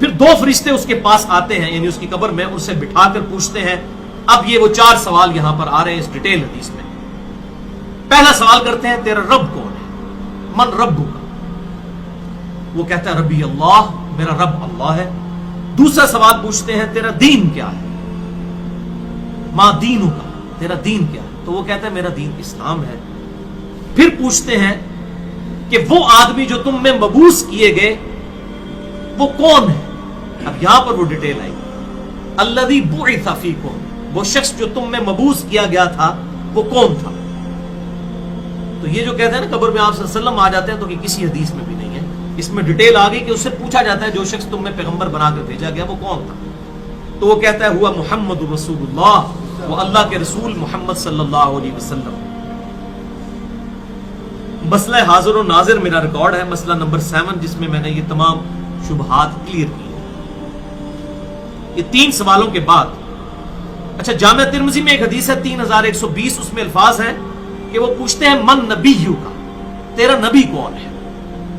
پھر 2 فرشتے اس کے پاس آتے ہیں یعنی اس کی قبر میں، اسے بٹھا کر پوچھتے ہیں. اب یہ وہ 4 سوال یہاں پر آ رہے ہیں اس ڈیٹیل حدیث میں. پہلا سوال کرتے ہیں تیرا رب کون ہے؟ من ربک کا؟ وہ کہتا ہے ربی اللہ، میرا رب اللہ ہے. دوسرا سوال پوچھتے ہیں تیرا دین کیا ہے؟ ما دینو کا، تیرا دین کیا ہے؟ تو وہ کہتا ہے میرا دین اسلام ہے. پھر پوچھتے ہیں کہ وہ آدمی جو تم میں مبعوث کیے گئے وہ کون ہے؟ اب یہاں پر وہ ڈیٹیل آئی، الذی بعث فیکم، وہ شخص جو تم میں مبعوث کیا گیا تھا وہ کون تھا؟ تو یہ جو کہتے ہیں نا قبر میں آپ صلی اللہ علیہ وسلم آ جاتے ہیں، تو کہ کسی حدیث میں بھی نہیں ہے. اس میں ڈیٹیل آ گئی کہ اس سے پوچھا جاتا ہے جو شخص تم میں پیغمبر بنا کر بھیجا گیا وہ کون تھا؟ تو وہ کہتا ہے ہوا محمد رسول اللہ، وہ اللہ کے رسول محمد صلی اللہ علیہ وسلم. مسئلہ حاضر و ناظر میرا ریکارڈ ہے، مسئلہ نمبر 7، جس میں میں نے یہ تمام شبہات کلیئر کی ہیں. یہ 3 سوالوں کے بعد اچھا جامعہ ترمذی میں ایک حدیث ہے 3120، اس میں الفاظ ہیں کہ وہ پوچھتے ہیں من نبیو کا، تیرا نبی کون ہے؟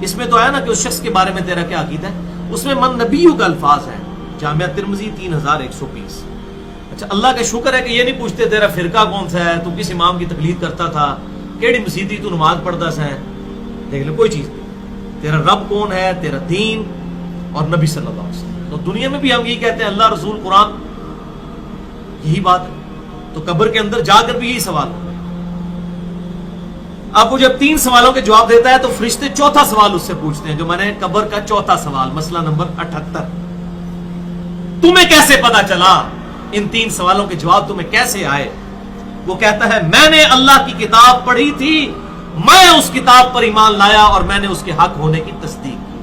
اس میں تو آیا نا کہ اس شخص کے بارے میں تیرا کیا عقیدہ ہے، اس میں من نبیو کا الفاظ ہے. جامعہ ترمذی 3120. اچھا اللہ کا شکر ہے کہ یہ نہیں پوچھتے تیرا فرقہ کون سا ہے، تو کس امام کی تقلید کرتا تھا، کیڑی مسیدی تو نماز پڑھتا سا ہے. دیکھ لو کوئی چیز نہیں، تیرا رب کون ہے، تیرا دین اور نبی صلی اللہ علیہ وسلم. تو دنیا میں بھی ہم یہی کہتے ہیں اللہ رسول قرآن، یہی بات ہے. تو قبر کے اندر جا کر بھی یہی سوال. اب وہ جب 3 سوالوں کے جواب دیتا ہے تو فرشتے 4تھا سوال اس سے پوچھتے ہیں، جو میں نے قبر کا 4تھا سوال، مسئلہ نمبر 78. تمہیں کیسے پتا چلا، ان 3 سوالوں کے جواب تمہیں کیسے آئے؟ وہ کہتا ہے میں نے اللہ کی کتاب پڑھی تھی، میں اس کتاب پر ایمان لایا اور میں نے اس کے حق ہونے کی تصدیق کی.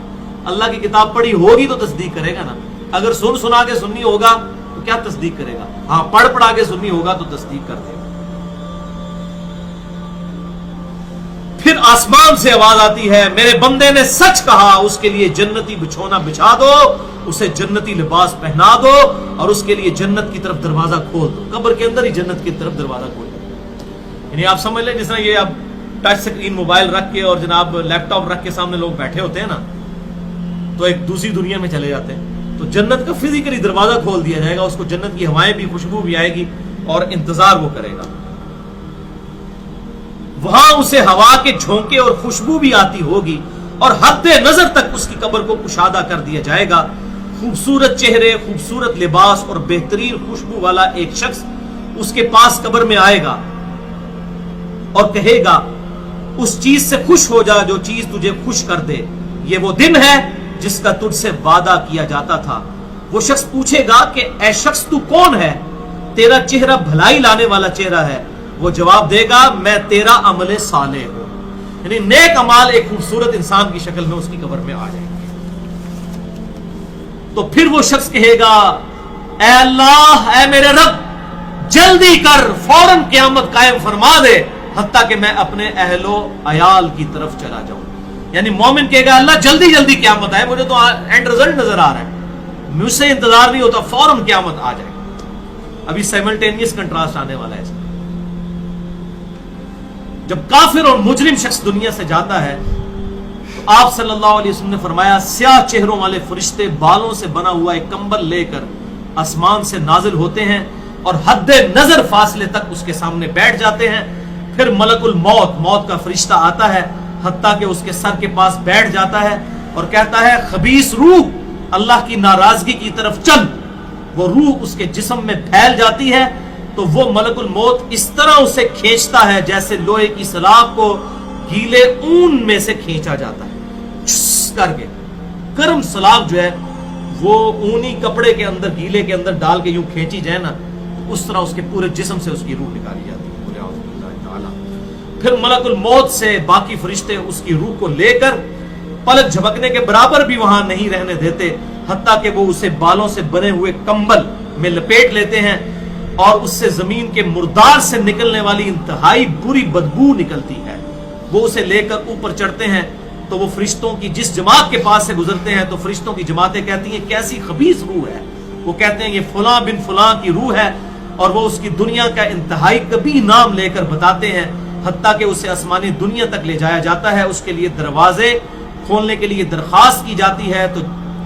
اللہ کی کتاب پڑھی ہوگی تو تصدیق کرے گا نا. اگر سنا کے سنی ہوگا تو کیا تصدیق کرے گا؟ ہاں پڑھا کے سنی ہوگا تو تصدیق کر دے گا. پھر آسمان سے آواز آتی ہے میرے بندے نے سچ کہا، اس کے لیے جنتی بچھونا بچھا دو، اسے جنتی لباس پہنا دو اور اس کے لیے جنت کی طرف دروازہ کھول دو. قبر کے اندر ہی جنت کی طرف دروازہ کھول دو. یعنی آپ سمجھ لیں جس طرح یہ اب ٹچ سکرین موبائل رکھ کے اور جناب لیپ ٹاپ رکھ کے سامنے لوگ بیٹھے ہوتے ہیں نا، تو ایک دوسری دنیا میں چلے جاتے ہیں. تو جنت کا فزیکلی دروازہ کھول دیا جائے گا، اس کو جنت کی ہوائیں بھی، خوشبو بھی آئے گی اور انتظار وہ کرے گا. وہاں اسے ہوا کے جھونکے اور خوشبو بھی آتی ہوگی اور حد نظر تک اس کی قبر کو کشادہ کر دیا جائے گا. خوبصورت چہرے، خوبصورت لباس اور بہترین خوشبو والا ایک شخص اس کے پاس قبر میں آئے گا اور کہے گا اس چیز سے خوش ہو جا جو چیز تجھے خوش کر دے، یہ وہ دن ہے جس کا تجھ سے وعدہ کیا جاتا تھا. وہ شخص پوچھے گا کہ اے شخص تو کون ہے، تیرا چہرہ بھلائی لانے والا چہرہ ہے. وہ جواب دے گا میں تیرا عمل صالح ہوں. یعنی نیک اعمال ایک خوبصورت انسان کی شکل میں اس کی قبر میں آ جائیں گے. تو پھر وہ شخص کہے گا اے اللہ، اے میرے رب، جلدی کر، فوراً قیامت قائم فرما دے حتیٰ کہ میں اپنے اہل و عیال کی طرف چلا جاؤں. یعنی مومن کہے گا اللہ جلدی جلدی قیامت آئے، مجھے تو اینڈ رزلٹ نظر آ رہا ہے، مجھ سے انتظار نہیں ہوتا، فوراً قیامت آ جائے. ابھی سائملٹینیس کنٹراسٹ آنے والا ہے. جب کافر اور مجرم شخص دنیا سے جاتا ہے تو آپ صلی اللہ علیہ وسلم نے فرمایا سیاہ چہروں والے فرشتے بالوں سے بنا ہوا ایک کمبل لے کر آسمان سے نازل ہوتے ہیں اور حد نظر فاصلے تک اس کے سامنے بیٹھ جاتے ہیں. پھر ملک الموت، موت کا فرشتہ آتا ہے حتیٰ کہ اس کے سر کے پاس بیٹھ جاتا ہے اور کہتا ہے خبیث روح، اللہ کی ناراضگی کی طرف چل. وہ روح اس کے جسم میں پھیل جاتی ہے تو وہ ملک الموت اس طرح اسے کھینچتا ہے جیسے لوہے کی سلاخ کو گیلے اون میں سے کھینچا جاتا ہے کر کے. گرم سلاخ جو ہے وہ اونی کپڑے کے اندر، گیلے کے اندر ڈال کے یوں کھینچی جائے نا، اس طرح اس کے پورے جسم سے اس کی روح نکالی جاتی ہے. پھر ملک الموت سے باقی فرشتے اس کی روح کو لے کر پلک جھپکنے کے برابر بھی وہاں نہیں رہنے دیتے حتیٰ کہ وہ اسے بالوں سے بنے ہوئے کمبل میں لپیٹ لیتے ہیں اور اس سے زمین کے مردار سے نکلنے والی انتہائی بری بدبو نکلتی ہے. وہ اسے لے کر اوپر چڑھتے ہیں تو وہ فرشتوں کی جس جماعت کے پاس سے گزرتے ہیں تو فرشتوں کی جماعتیں کہتی ہیں کیسی خبیث روح ہے. وہ کہتے ہیں یہ فلاں بن فلاں کی روح ہے اور وہ اس کی دنیا کا انتہائی کبھی نام لے کر بتاتے ہیں حتیٰ کہ اسے آسمانی دنیا تک لے جایا جاتا ہے. اس کے لیے دروازے کھولنے کے لیے درخواست کی جاتی ہے تو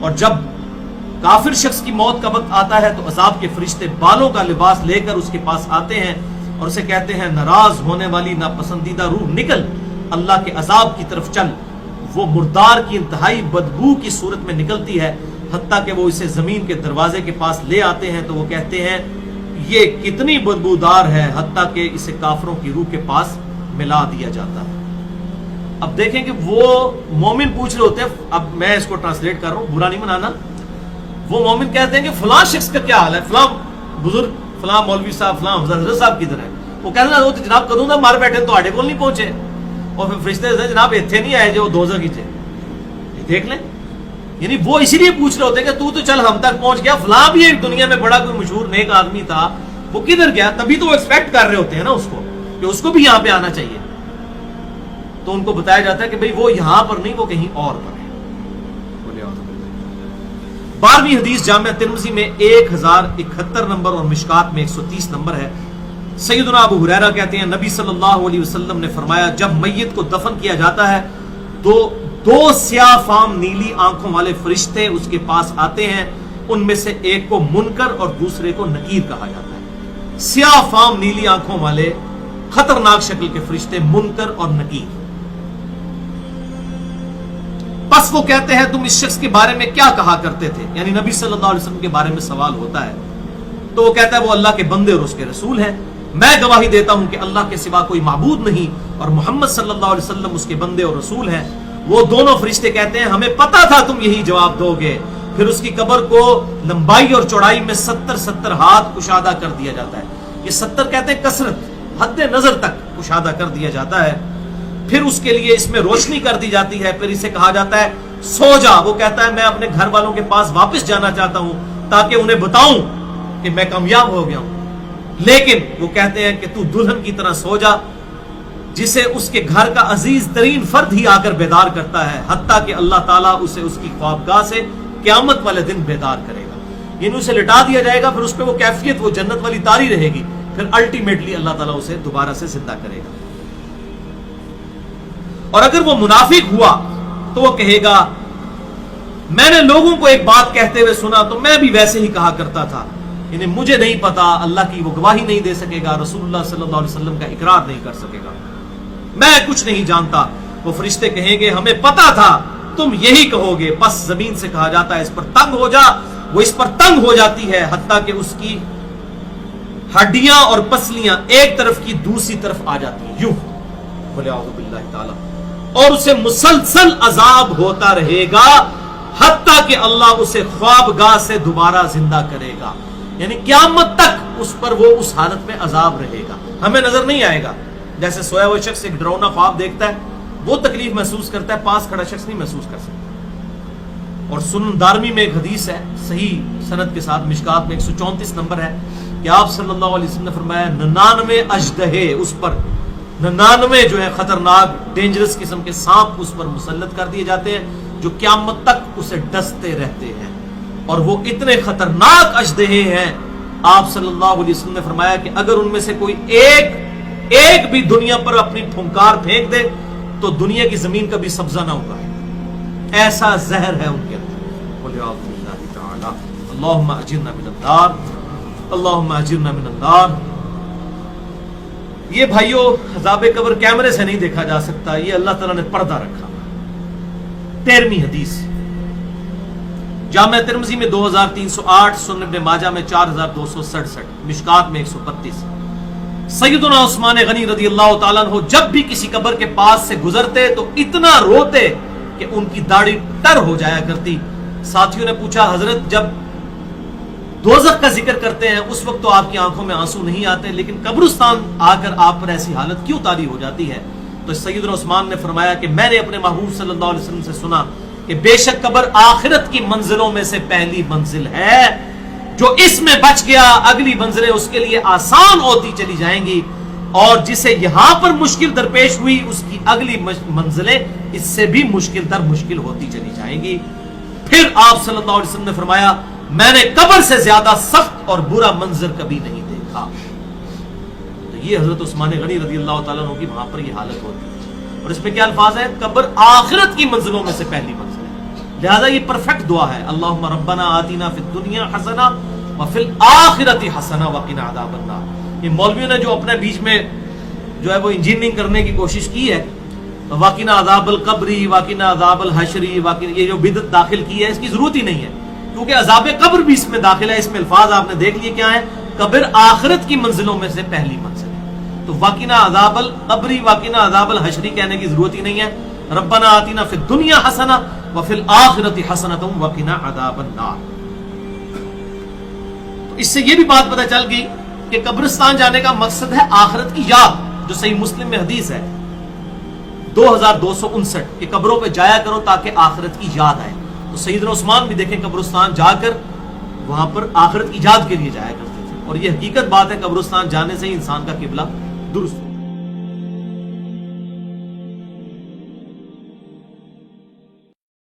اور جب کافر شخص کی موت کا وقت آتا ہے تو عذاب کے فرشتے بالوں کا لباس لے کر اس کے پاس آتے ہیں اور اسے کہتے ہیں ناراض ہونے والی ناپسندیدہ روح نکل، اللہ کے عذاب کی طرف چل۔ وہ مردار کی انتہائی بدبو کی صورت میں نکلتی ہے، حتیٰ کہ وہ اسے زمین کے دروازے کے پاس لے آتے ہیں تو وہ کہتے ہیں یہ کتنی بدبودار ہے، حتیٰ کہ اسے کافروں کی روح کے پاس ملا دیا جاتا ہے۔ اب دیکھیں کہ وہ مومن پوچھ رہے ہوتے ہیں، اب میں اس کو ٹرانسلیٹ کر رہا ہوں، برا نہیں منانا۔ وہ مومن کہتے ہیں کہ فلاں شخص کا کیا حال ہے، فلاں بزرگ، فلاں مولوی صاحب، فلاں حضرت صاحب کدھر ہے؟ وہ کہتے ہیں وہ تو جناب کدوں دا مار بیٹھے تو آڈے کو نہیں پہنچے، اور پھر فرشتے سے جناب ایتھے نہیں آئے جو دوزخ کی دیکھ لیں۔ یعنی وہ اسی لیے پوچھ رہے ہوتے ہیں کہ تو چل ہم تک پہنچ گیا، فلاں بھی ایک دنیا میں بڑا کوئی مشہور نیک آدمی تھا، وہ کدھر گیا؟ تبھی تو وہ ایکسپیکٹ کر رہے ہوتے ہیں نا اس کو کہ اس کو بھی یہاں پہ آنا چاہیے۔ تو ان کو بتایا جاتا ہے کہ بھئی وہ یہاں پر نہیں، وہ کہیں اور پر ہے۔ 12ویں حدیث جامعہ ترمذی میں 1071 نمبر اور مشکات میں 130 نمبر ہے۔ سیدنا ابو ہریرہ کہتے ہیں نبی صلی اللہ علیہ وسلم نے فرمایا جب میت کو دفن کیا جاتا ہے تو 2 سیاہ فام نیلی آنکھوں والے فرشتے اس کے پاس آتے ہیں، ان میں سے ایک کو منکر اور دوسرے کو نکیر کہا جاتا ہے۔ سیاہ فام نیلی آنکھوں والے خطرناک شکل کے فرشتے منکر اور نکیر۔ پس وہ کہتے ہیں تم اس شخص کے بارے میں کیا کہا کرتے تھے، یعنی نبی صلی اللہ علیہ وسلم کے بارے میں سوال ہوتا ہے تو وہ کہتا ہے وہ اللہ کے بندے اور اس کے رسول ہیں، میں گواہی دیتا ہوں کہ اللہ کے سوا کوئی معبود نہیں اور محمد صلی اللہ علیہ وسلم اس کے بندے اور رسول ہیں۔ وہ دونوں فرشتے کہتے ہیں ہمیں پتا تھا تم یہی جواب دو گے۔ پھر اس کی قبر کو لمبائی اور چوڑائی میں 70 ہاتھ کشادہ کر دیا جاتا ہے۔ یہ 70 کہتے ہیں کثرت، حد نظر تک کشادہ کر دیا جاتا ہے۔ پھر اس کے لیے اس میں روشنی کر دی جاتی ہے، پھر اسے کہا جاتا ہے سو جا۔ وہ کہتا ہے میں اپنے گھر والوں کے پاس واپس جانا چاہتا ہوں تاکہ انہیں بتاؤں کہ میں کامیاب ہو گیا ہوں، لیکن وہ کہتے ہیں کہ تو دلہن کی طرح سو جا، جسے اس کے گھر کا عزیز ترین فرد ہی آ کر بیدار کرتا ہے، حتیٰ کہ اللہ تعالیٰ اسے اس کی خوابگاہ سے قیامت والے دن بیدار کرے گا۔ یعنی اسے لٹا دیا جائے گا، پھر اس پہ وہ کیفیت وہ جنت والی تاری رہے گی، پھر الٹیمیٹلی اللہ تعالیٰ اسے دوبارہ سے زندہ کرے گا۔ اور اگر وہ منافق ہوا تو وہ کہے گا میں نے لوگوں کو ایک بات کہتے ہوئے سنا تو میں بھی ویسے ہی کہا کرتا تھا، یعنی مجھے نہیں پتا، اللہ کی وہ گواہی نہیں دے سکے گا، رسول اللہ صلی اللہ علیہ وسلم کا اقرار نہیں کر سکے گا، میں کچھ نہیں جانتا۔ وہ فرشتے کہیں گے ہمیں پتا تھا تم یہی کہو گے، پس زمین سے کہا جاتا ہے اس پر تنگ ہو جا، وہ اس پر تنگ ہو جاتی ہے حتیٰ کہ اس کی ہڈیاں اور پسلیاں ایک طرف کی دوسری طرف آ جاتی ہیں، یوں وَلِعَوْذُ بِاللَّهِ تعالی، اور اسے مسلسل عذاب ہوتا رہے گا حتیٰ کہ اللہ اسے خوابگاہ سے دوبارہ زندہ کرے گا، یعنی قیامت تک اس پر وہ اس حالت میں عذاب رہے گا، ہمیں نظر نہیں آئے گا۔ جیسے سویا ہوا شخص ایک ڈراؤنا خواب دیکھتا ہے وہ تکلیف محسوس کرتا ہے، پاس کھڑا شخص نہیں محسوس کر سکتا۔ اور سنن دارمی میں ایک حدیث ہے صحیح سند کے ساتھ، مشکات میں 134 نمبر ہے کہ آپ صلی اللہ علیہ وسلم نے فرمایا 99 اژدہے اس پر، 99 جو ہے خطرناک ڈینجرس قسم کے سانپ اس پر مسلط کر دیے جاتے ہیں جو قیامت تک اسے ڈستے رہتے ہیں، اور وہ اتنے خطرناک اژدہے ہیں آپ صلی اللہ علیہ وسلم نے فرمایا کہ اگر ان میں سے کوئی ایک بھی دنیا پر اپنی پھنکار پھینک دے تو دنیا کی زمین کبھی سبزہ نہ ہوگا، ایسا زہر ہے ان کے اندر۔ اللہم اجرنا من النار، اللہم اجرنا من النار۔ یہ بھائیو عذاب قبر کیمرے سے نہیں دیکھا جا سکتا، یہ اللہ تعالیٰ نے پردہ رکھا۔ 13ویں حدیث جامعہ ترمذی میں 2308، سنن ابن ماجہ میں 4267، مشکات میں 132۔ سیدنا عثمان غنی رضی اللہ تعالیٰ عنہ جب بھی کسی قبر کے پاس سے گزرتے تو اتنا روتے کہ ان کی داڑھی ٹر ہو جایا کرتی۔ ساتھیوں نے پوچھا حضرت جب دوزخ کا ذکر کرتے ہیں اس وقت تو آپ کی آنکھوں میں آنسو نہیں آتے، لیکن قبرستان آ کر آپ پر ایسی حالت کیوں طاری ہو جاتی ہے؟ تو سیدنا عثمان نے فرمایا کہ میں نے اپنے محبوب صلی اللہ علیہ وسلم سے سنا کہ بے شک قبر آخرت کی منزلوں میں سے پہلی منزل ہے، جو اس میں بچ گیا اگلی منزلیں اس کے لیے آسان ہوتی چلی جائیں گی، اور جسے یہاں پر مشکل درپیش ہوئی اس کی اگلی منزلیں اس سے بھی مشکل در مشکل ہوتی چلی جائیں گی۔ پھر آپ صلی اللہ علیہ وسلم نے فرمایا میں نے قبر سے زیادہ سخت اور برا منظر کبھی نہیں دیکھا۔ تو یہ حضرت عثمان غنی رضی اللہ تعالیٰ عنہ کی وہاں پر یہ حالت ہوتی ہے، اور اس میں کیا الفاظ ہے؟ قبر آخرت کی منزلوں میں سے پہلی منزل ہے۔ لہذا یہ پرفیکٹ دعا ہے، اللہم ربنا آتینا فی الدنیا حسنہ وفی الآخرۃ حسنہ وقنا عذاب النار۔ یہ مولویوں نے جو اپنے بیچ میں جو ہے وہ انجینئرنگ کرنے کی کوشش کی ہے، وقنا عذاب القبری، وقنا عذاب الحشری، یہ جو بدعت داخل کی ہے، اس کی ضرورت ہی نہیں ہے، کیونکہ عذاب قبر بھی اس میں داخل ہے۔ اس میں الفاظ آپ نے دیکھ لیے کیا ہے، قبر آخرت کی منزلوں میں سے پہلی منزل ہے، تو وقنا عذاب القبری وقنا عذاب الحشری کہنے کی ضرورت ہی نہیں ہے۔ ربنا آتینا فی الدنیا حسنہ وفی الآخرۃ حسنۃ وقنا عذاب النار۔ تو اس سے یہ بھی بات پتہ چل گئی کہ قبرستان جانے کا مقصد ہے آخرت کی یاد، جو صحیح مسلم میں حدیث ہے 2259 کہ قبروں پہ جایا کرو تاکہ آخرت کی یاد آئے۔ تو سیدنا عثمان بھی دیکھیں قبرستان جا کر وہاں پر آخرت کی یاد کے لیے جایا کرتے تھے، اور یہ حقیقت بات ہے، قبرستان جانے سے ہی انسان کا قبلہ درست